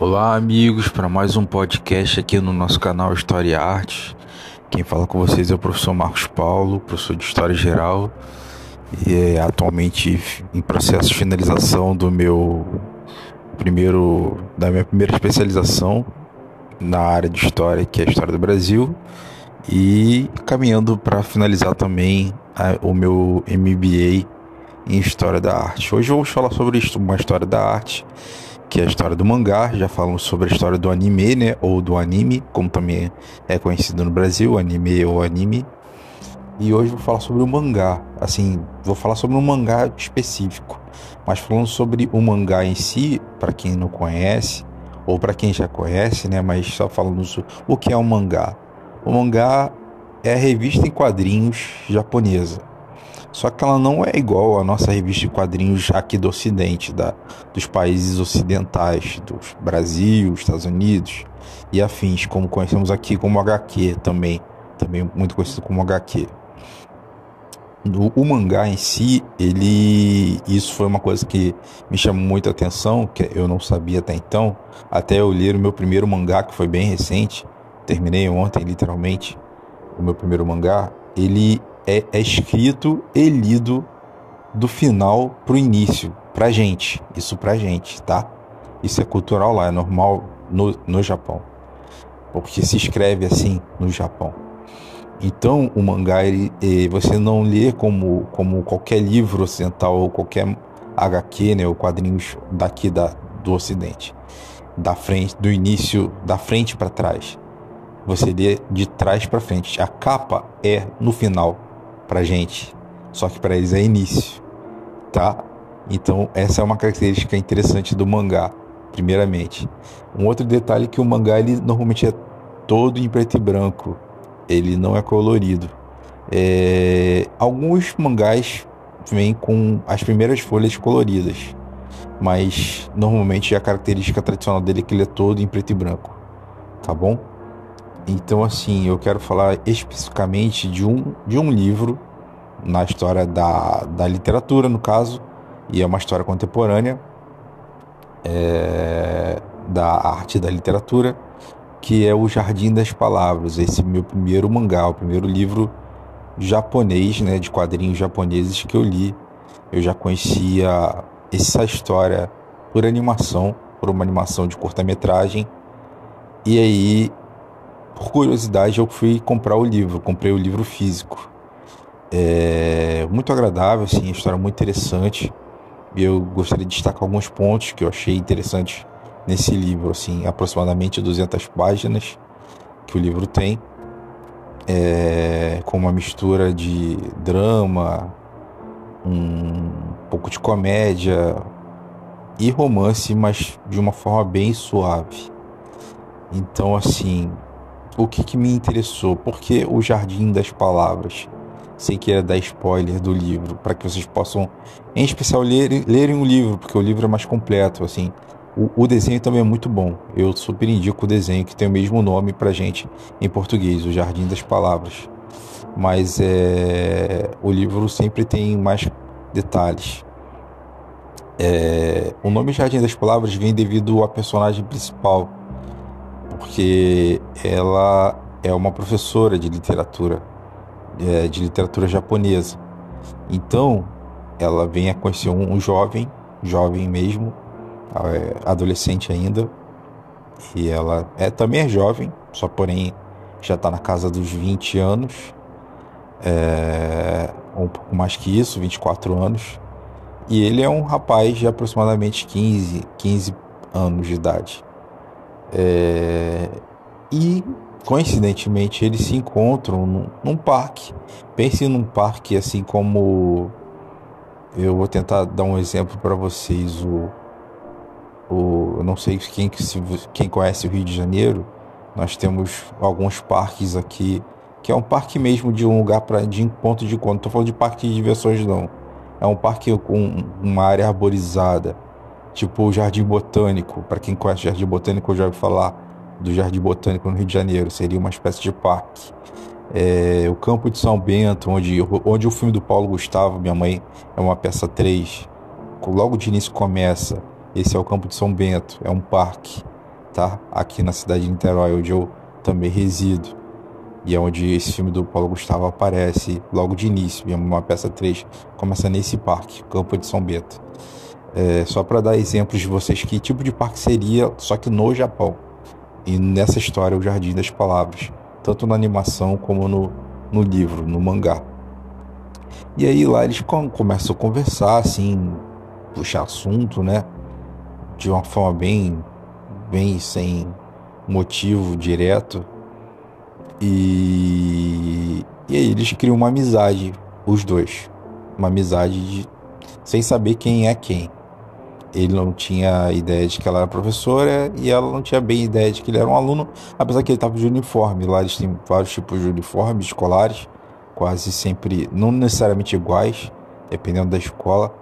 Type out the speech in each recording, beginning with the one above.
Olá, amigos, para mais um podcast aqui no nosso canal História e Arte. Quem fala com vocês é o professor Marcos Paulo, professor de História Geral, e atualmente em processo de finalização da minha primeira especialização na área de História, que é a História do Brasil, e caminhando para finalizar também o meu MBA em História da Arte. Hoje vamos falar sobre uma história da arte, que é a história do mangá. Já falamos sobre a história do anime, né, ou do anime, como também é conhecido no Brasil, anime ou anime. E hoje vou falar sobre o mangá, assim, vou falar sobre um mangá específico, mas falando sobre o mangá em si, para quem não conhece, ou para quem já conhece, né, mas só falando o que é um mangá. O mangá é a revista em quadrinhos japonesa. Só que ela não é igual à nossa revista de quadrinhos aqui do Ocidente, dos países ocidentais, do Brasil, Estados Unidos e afins, como conhecemos aqui como HQ também muito conhecido como HQ. O mangá em si, isso foi uma coisa que me chamou muita atenção, que eu não sabia até então, até eu ler o meu primeiro mangá, que foi bem recente, terminei ontem, literalmente, o meu primeiro mangá. Ele é escrito e lido do final pro início, pra gente, tá? Isso é cultural lá, é normal no Japão, porque se escreve assim no Japão. Então, o mangá, você não lê como qualquer livro ocidental ou qualquer HQ, né, ou quadrinhos do Ocidente, do início, da frente para trás. Você lê de trás para frente. A capa é no final pra gente, só que para eles é início, tá? Então, essa é uma característica interessante do mangá, primeiramente. Um outro detalhe é que o mangá, ele normalmente é todo em preto e branco. Ele não é colorido. Alguns mangás vêm com as primeiras folhas coloridas, mas normalmente a característica tradicional dele é que ele é todo em preto e branco, tá bom? Então, assim, eu quero falar especificamente de um livro na história da literatura, no caso, e é uma história contemporânea, da arte e da literatura, que é O Jardim das Palavras. Esse meu primeiro mangá, o primeiro livro japonês, né, de quadrinhos japoneses que eu li. Eu já conhecia essa história por uma animação de curta-metragem, e aí, por curiosidade, eu fui comprar o livro, comprei o livro físico. É muito agradável, assim, a história é muito interessante. E eu gostaria de destacar alguns pontos que eu achei interessantes nesse livro, assim, aproximadamente 200 páginas que o livro tem, com uma mistura de drama, um pouco de comédia e romance, mas de uma forma bem suave. Então, assim, o que me interessou? Porque O Jardim das Palavras? Sem querer dar spoiler do livro, para que vocês possam, em especial, lerem o livro, porque o livro é mais completo, assim. O desenho também é muito bom. Eu super indico o desenho, que tem o mesmo nome pra gente em português, O Jardim das Palavras. Mas o livro sempre tem mais detalhes. O nome Jardim das Palavras vem devido à personagem principal, porque ela é uma professora de literatura japonesa. Então, ela vem a conhecer um jovem mesmo, adolescente ainda, e ela também é jovem, só porém já está na casa dos 20 anos, um pouco mais que isso, 24 anos, e ele é um rapaz de aproximadamente 15 anos de idade. E, coincidentemente, eles se encontram num parque. Pense num parque, assim como... Eu vou tentar dar um exemplo para vocês. Eu não sei quem conhece o Rio de Janeiro. Nós temos alguns parques aqui, que é um parque mesmo de um lugar de ponto de encontro. Não estou falando de parque de diversões, não. É um parque com uma área arborizada, tipo o Jardim Botânico. Para quem conhece o Jardim Botânico, eu já ouvi falar do Jardim Botânico no Rio de Janeiro. Seria uma espécie de parque. O Campo de São Bento, onde o filme do Paulo Gustavo, Minha Mãe é uma Peça 3, logo de início começa. Esse é o Campo de São Bento, é um parque. tá? Aqui na cidade de Niterói, onde eu também resido. E é onde esse filme do Paulo Gustavo aparece logo de início. E uma peça 3 começa nesse parque, Campo de São Bento. Só para dar exemplos de vocês que tipo de parque seria, só que no Japão. E nessa história, o Jardim das Palavras. Tanto na animação como no livro, no mangá. E aí lá eles começam a conversar, assim, puxar assunto, né? De uma forma bem sem motivo direto. E aí eles criam uma amizade, os dois. Uma amizade sem saber quem é quem. Ele não tinha ideia de que ela era professora e ela não tinha bem ideia de que ele era um aluno, apesar que ele estava de uniforme. Lá eles têm vários tipos de uniformes escolares, quase sempre, não necessariamente iguais, dependendo da escola.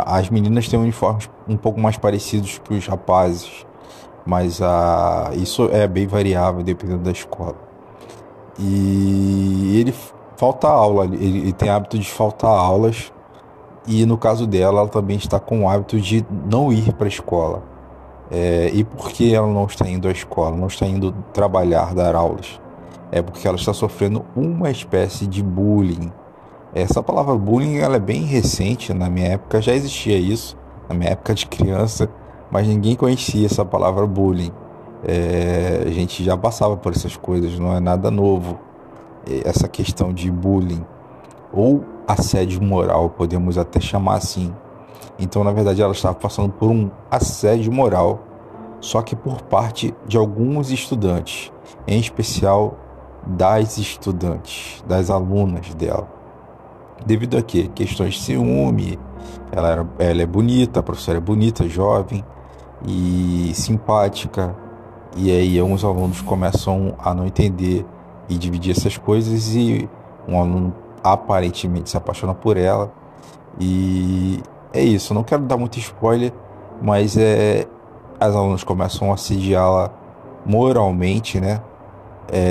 As meninas têm uniformes um pouco mais parecidos que os rapazes, mas isso é bem variável dependendo da escola. E ele falta aula, ele tem hábito de faltar aulas. E no caso dela, ela também está com o hábito de não ir para a escola. E por que ela não está indo à escola, não está indo trabalhar, dar aulas? É porque ela está sofrendo uma espécie de bullying. Essa palavra bullying ela é bem recente, na minha época já existia isso, na minha época de criança, mas ninguém conhecia essa palavra bullying. A gente já passava por essas coisas, não é nada novo. Essa questão de bullying ou assédio moral, podemos até chamar assim. Então, na verdade, ela estava passando por um assédio moral, só que por parte de alguns estudantes, em especial das estudantes, das alunas dela. Devido a quê? Questões de ciúme, ela é bonita, a professora é bonita, jovem e simpática, e aí alguns alunos começam a não entender e dividir essas coisas, e um aluno aparentemente se apaixona por ela, e é isso. Eu não quero dar muito spoiler, mas as alunas começam a assediá-la moralmente, né?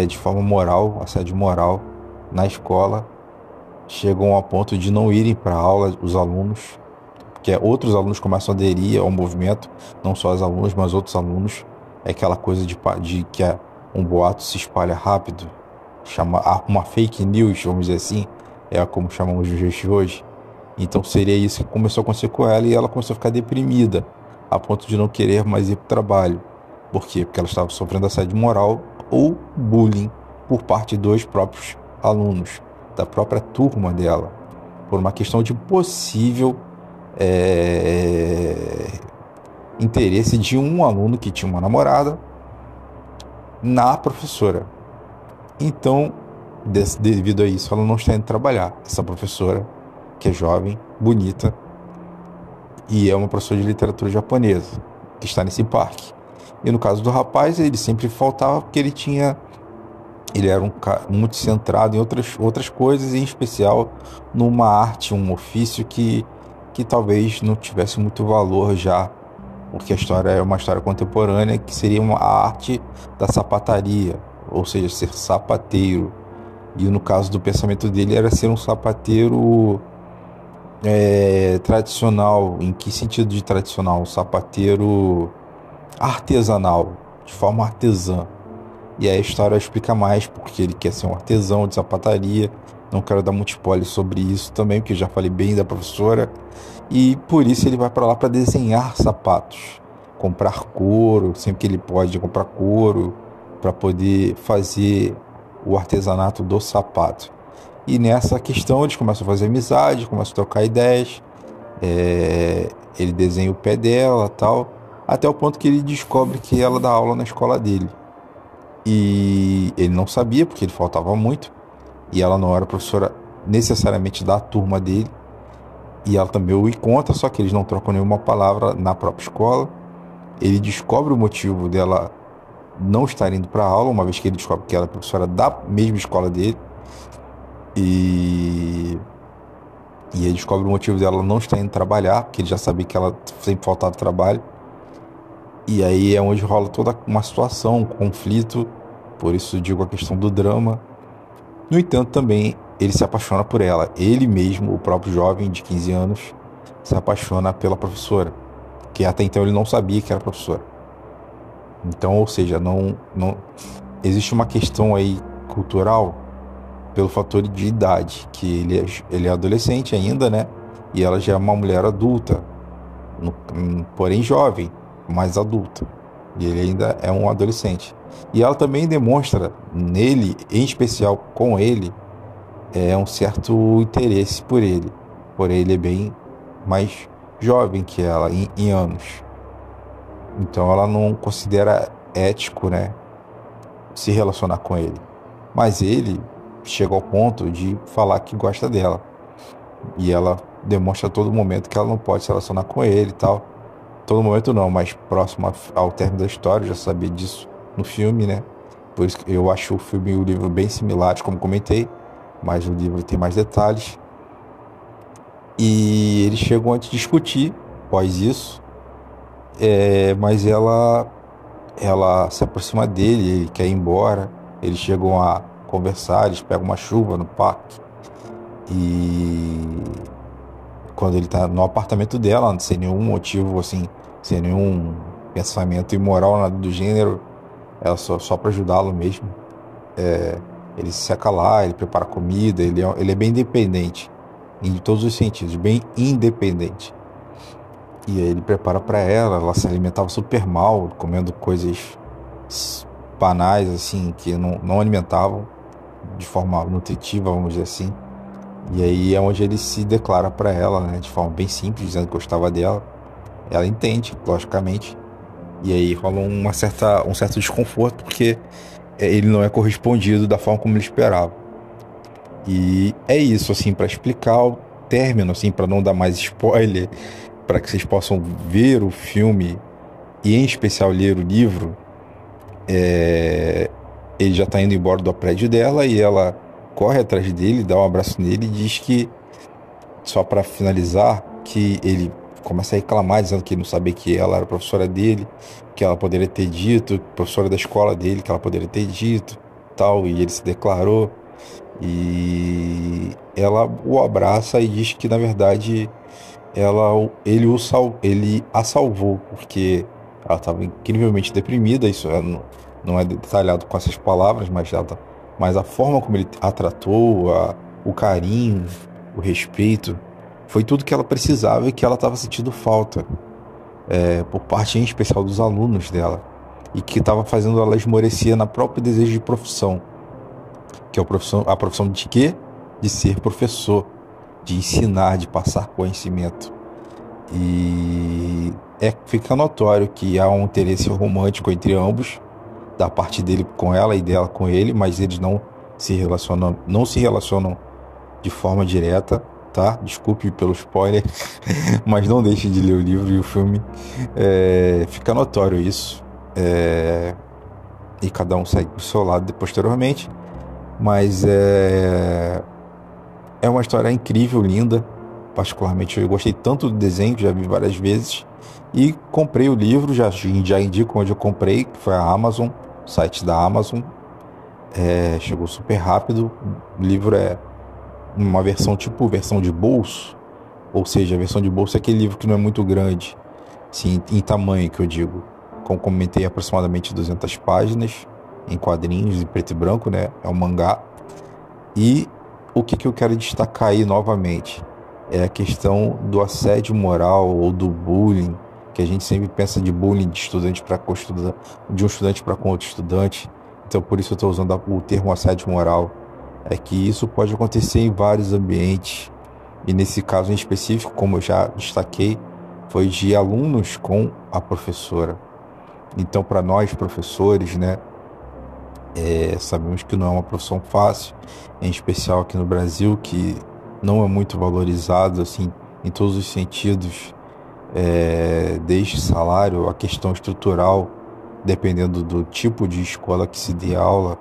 De forma moral, assédio moral na escola. Chegam ao ponto de não irem para aula os alunos, porque outros alunos começam a aderir ao movimento, não só os alunos, mas outros alunos. É aquela coisa de que um boato se espalha rápido, uma fake news, vamos dizer assim, é como chamamos os dias de hoje. Então seria isso que começou a acontecer com ela, e ela começou a ficar deprimida, a ponto de não querer mais ir para o trabalho. Por quê? Porque ela estava sofrendo assédio moral ou bullying por parte dos próprios alunos, da própria turma dela, por uma questão de possível interesse de um aluno que tinha uma namorada na professora. Então, devido a isso, ela não está indo trabalhar. Essa professora, que é jovem, bonita, e é uma professora de literatura japonesa, que está nesse parque. E no caso do rapaz, ele sempre faltava porque ele era um cara muito centrado em outras coisas, em especial numa arte, um ofício que talvez não tivesse muito valor já, porque a história é uma história contemporânea, que seria a arte da sapataria, ou seja, ser sapateiro. E no caso do pensamento dele era ser um sapateiro tradicional. Em que sentido de tradicional? Um sapateiro artesanal, de forma artesã. E aí a história explica mais porque ele quer ser um artesão de sapataria. Não quero dar muito spoiler sobre isso também, porque eu já falei bem da professora. E por isso ele vai para lá para desenhar sapatos, comprar couro, sempre que ele pode comprar couro, para poder fazer o artesanato do sapato. E nessa questão eles começam a fazer amizade, começam a trocar ideias. Ele desenha o pé dela, tal, até o ponto que ele descobre que ela dá aula na escola dele. E ele não sabia, porque ele faltava muito, e ela não era professora necessariamente da turma dele, e ela também o encontra, só que eles não trocam nenhuma palavra na própria escola. Ele descobre o motivo dela não estar indo para a aula, uma vez que ele descobre que ela é professora da mesma escola dele, e ele descobre o motivo dela não estar indo trabalhar, porque ele já sabia que ela sempre faltava trabalho. E aí é onde rola toda uma situação, um conflito, por isso digo a questão do drama. No entanto, também ele se apaixona por ela. Ele mesmo, o próprio jovem de 15 anos, se apaixona pela professora, que até então ele não sabia que era professora. Então, ou seja, não existe uma questão aí cultural pelo fator de idade, que ele é adolescente ainda, né? E ela já é uma mulher adulta, porém jovem, mais adulta. E ele ainda é um adolescente. E ela também demonstra nele, em especial com ele, um certo interesse por ele. Porém, ele é bem mais jovem que ela em anos. Então ela não considera ético, né, se relacionar com ele. Mas ele chega ao ponto de falar que gosta dela. E ela demonstra a todo momento que ela não pode se relacionar com ele e tal. Todo momento não, mas próximo ao término da história, eu já sabia disso no filme, né? Por isso que eu acho o filme e o livro bem similares, como comentei, mas o livro tem mais detalhes. E eles chegam a discutir após isso, mas ela se aproxima dele, ele quer ir embora. Eles chegam a conversar, eles pegam uma chuva no parque. E quando ele tá no apartamento dela, sem nenhum motivo, assim, sem nenhum pensamento imoral, nada do gênero, ela só para ajudá-lo mesmo. Ele se seca lá, ele prepara comida, ele é bem independente, em todos os sentidos, bem independente. E aí ele prepara para ela se alimentava super mal, comendo coisas banais, assim, que não alimentavam de forma nutritiva, vamos dizer assim. E aí é onde ele se declara para ela, né, de forma bem simples, dizendo que gostava dela. Ela entende, logicamente. E aí rola um certo desconforto, porque ele não é correspondido da forma como ele esperava. E é isso, assim, para explicar o término, assim, para não dar mais spoiler, para que vocês possam ver o filme e, em especial, ler o livro. Ele já tá indo embora do prédio dela e ela corre atrás dele, dá um abraço nele e diz que, só para finalizar, que ele começa a reclamar, dizendo que não sabia que ela era professora dele, que ela poderia ter dito, professora da escola dele, que ela poderia ter dito, tal, e ele se declarou. E ela o abraça e diz que, na verdade, ele a salvou, porque ela estava incrivelmente deprimida. Isso não é detalhado com essas palavras, mas a forma como ele a tratou, o carinho, o respeito, foi tudo que ela precisava e que ela estava sentindo falta, por parte em especial dos alunos dela, e que estava fazendo ela esmorecer na própria desejo de profissão, que é a profissão de quê? De ser professor, de ensinar, de passar conhecimento. E fica notório que há um interesse romântico entre ambos, da parte dele com ela e dela com ele, mas eles não se relacionam de forma direta, tá? Desculpe pelo spoiler, mas não deixe de ler o livro e o filme. Fica notório isso. E cada um segue pro seu lado posteriormente. Mas é uma história incrível, linda. Particularmente eu gostei tanto do desenho, já vi várias vezes. E comprei o livro, já indico onde eu comprei, que foi a Amazon, o site da Amazon. Chegou super rápido. O livro é uma versão tipo versão de bolso. Ou seja, a versão de bolso é aquele livro que não é muito grande, sim, em tamanho, que eu digo. Como comentei, aproximadamente 200 páginas, em quadrinhos, em preto e branco, né? É um mangá. E o que eu quero destacar aí novamente é a questão do assédio moral ou do bullying, que a gente sempre pensa de bullying de estudante para com estudante, de um estudante para com outro estudante. Então, por isso eu estou usando o termo assédio moral. É que isso pode acontecer em vários ambientes. E nesse caso em específico, como eu já destaquei, foi de alunos com a professora. Então, para nós professores, né, sabemos que não é uma profissão fácil, em especial aqui no Brasil, que não é muito valorizado assim em todos os sentidos, desde salário, a questão estrutural, dependendo do tipo de escola que se dê aula.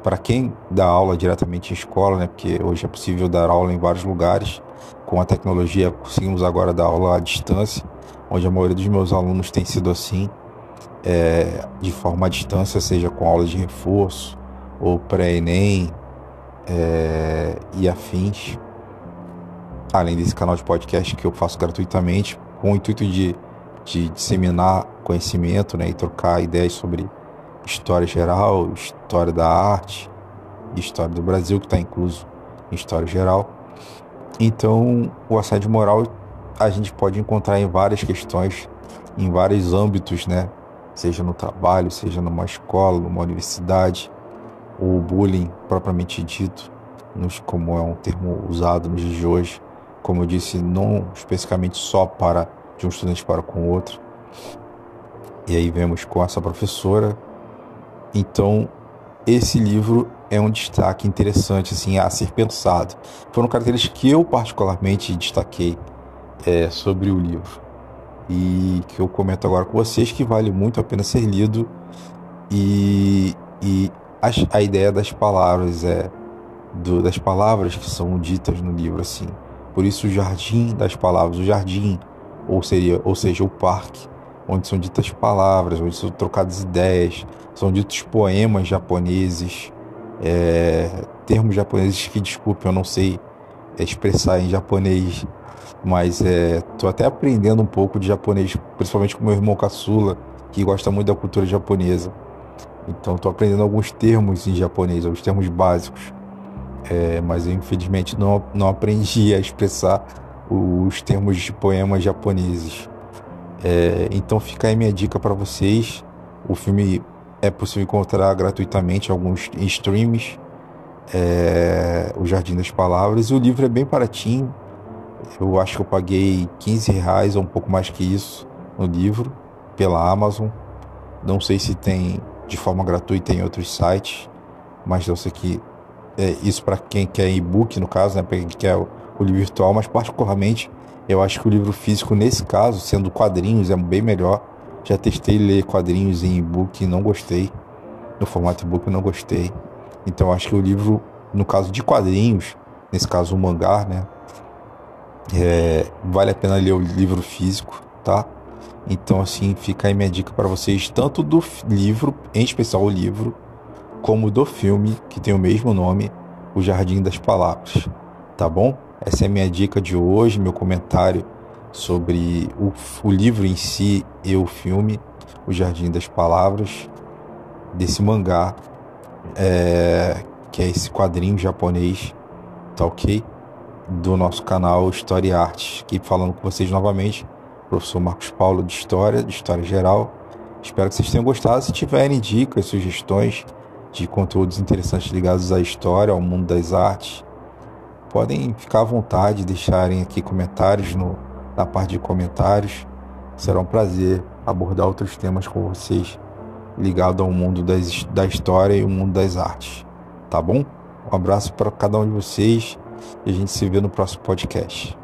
Para quem dá aula diretamente em escola, né, porque hoje é possível dar aula em vários lugares, com a tecnologia conseguimos agora dar aula à distância, onde a maioria dos meus alunos tem sido assim, de forma à distância, seja com aula de reforço ou pré-ENEM, e afins. Além desse canal de podcast que eu faço gratuitamente, com o intuito de disseminar conhecimento, né, e trocar ideias sobre história geral, história da arte, história do Brasil, que está incluso em história geral. Então, o assédio moral a gente pode encontrar em várias questões, em vários âmbitos, né? Seja no trabalho, seja numa escola, numa universidade, ou bullying propriamente dito, como é um termo usado nos dias de hoje, como eu disse, não especificamente só para de um estudante para com o outro. E aí vemos com essa professora. Então, esse livro é um destaque interessante assim, a ser pensado. Foram características que eu particularmente destaquei sobre o livro e que eu comento agora com vocês, que vale muito a pena ser lido. E a ideia das palavras das palavras que são ditas no livro, assim. Por isso o jardim das palavras, o jardim, ou seja, o parque, onde são ditas palavras, onde são trocadas ideias, são ditos poemas japoneses, termos japoneses que, desculpe, eu não sei expressar em japonês, mas tô até aprendendo um pouco de japonês, principalmente com meu irmão caçula, que gosta muito da cultura japonesa. Então tô aprendendo alguns termos em japonês, alguns termos básicos, mas eu infelizmente não aprendi a expressar os termos de poemas japoneses. Então fica aí minha dica para vocês. O filme é possível encontrar gratuitamente em alguns streams, O Jardim das Palavras. E o livro é bem baratinho. Eu acho que eu paguei R$ 15 ou um pouco mais que isso no livro, pela Amazon. Não sei se tem de forma gratuita em outros sites, mas eu sei que isso para quem quer e-book, no caso, né, para quem quer o livro virtual, mas particularmente eu acho que o livro físico, nesse caso, sendo quadrinhos, é bem melhor. Já testei ler quadrinhos em e-book e não gostei. No formato e-book eu não gostei. Então acho que o livro, no caso de quadrinhos, nesse caso o mangá, né, vale a pena ler o livro físico, tá? Então assim, fica aí minha dica para vocês, tanto do livro, em especial o livro, como do filme, que tem o mesmo nome, O Jardim das Palavras, tá bom? Essa é a minha dica de hoje, meu comentário sobre o livro em si e o filme, O Jardim das Palavras, desse mangá, que é esse quadrinho japonês, tá ok? Do nosso canal História e Artes, aqui falando com vocês novamente, professor Marcos Paulo de História Geral. Espero que vocês tenham gostado. Se tiverem dicas, sugestões de conteúdos interessantes ligados à história, ao mundo das artes, podem ficar à vontade, deixarem aqui comentários na parte de comentários. Será um prazer abordar outros temas com vocês ligados ao mundo da história e o mundo das artes, tá bom? Um abraço para cada um de vocês e a gente se vê no próximo podcast.